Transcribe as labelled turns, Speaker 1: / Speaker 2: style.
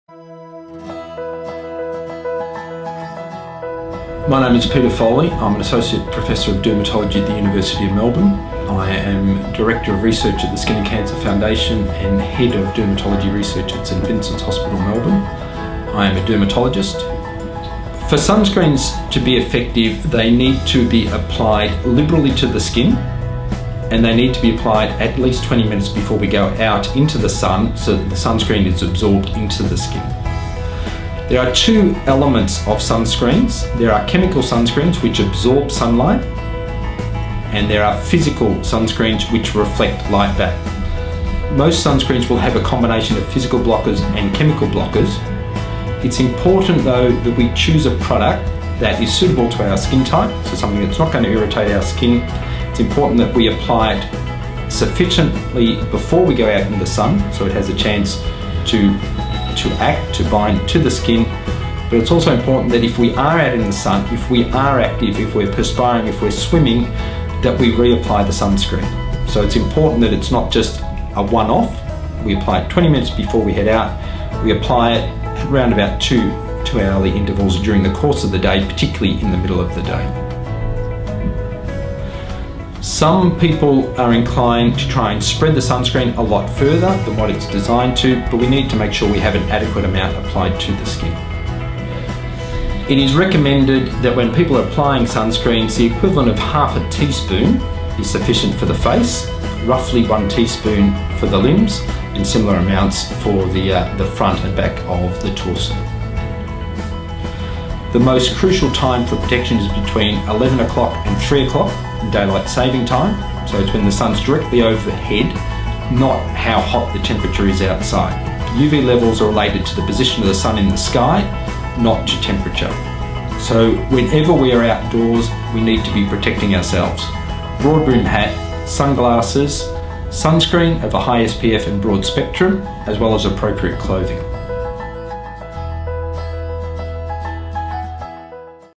Speaker 1: My name is Peter Foley. I'm an Associate Professor of Dermatology at the University of Melbourne. I am Director of Research at the Skin and Cancer Foundation and Head of Dermatology Research at St Vincent's Hospital, Melbourne. I am a dermatologist. For sunscreens to be effective, they need to be applied liberally to the skin, and they need to be applied at least 20 minutes before we go out into the sun so that the sunscreen is absorbed into the skin. There are two elements of sunscreens. There are chemical sunscreens which absorb sunlight, and there are physical sunscreens which reflect light back. Most sunscreens will have a combination of physical blockers and chemical blockers. It's important though that we choose a product that is suitable to our skin type, so something that's not going to irritate our skin. It's important that we apply it sufficiently before we go out in the sun so it has a chance to bind to the skin. But it's also important that if we are out in the sun, if we are active, if we're perspiring, if we're swimming, that we reapply the sunscreen. So it's important that it's not just a one-off. We apply it 20 minutes before we head out. We apply it at around about two-hourly intervals during the course of the day, particularly in the middle of the day. Some people are inclined to try and spread the sunscreen a lot further than what it's designed to, but we need to make sure we have an adequate amount applied to the skin. It is recommended that when people are applying sunscreens, the equivalent of half a teaspoon is sufficient for the face, roughly 1 teaspoon for the limbs, and similar amounts for the front and back of the torso. The most crucial time for protection is between 11 o'clock and 3 o'clock in daylight saving time. So it's when the sun's directly overhead, not how hot the temperature is outside. UV levels are related to the position of the sun in the sky, not to temperature. So whenever we are outdoors, we need to be protecting ourselves. Broad brim hat, sunglasses, sunscreen of a high SPF and broad spectrum, as well as appropriate clothing.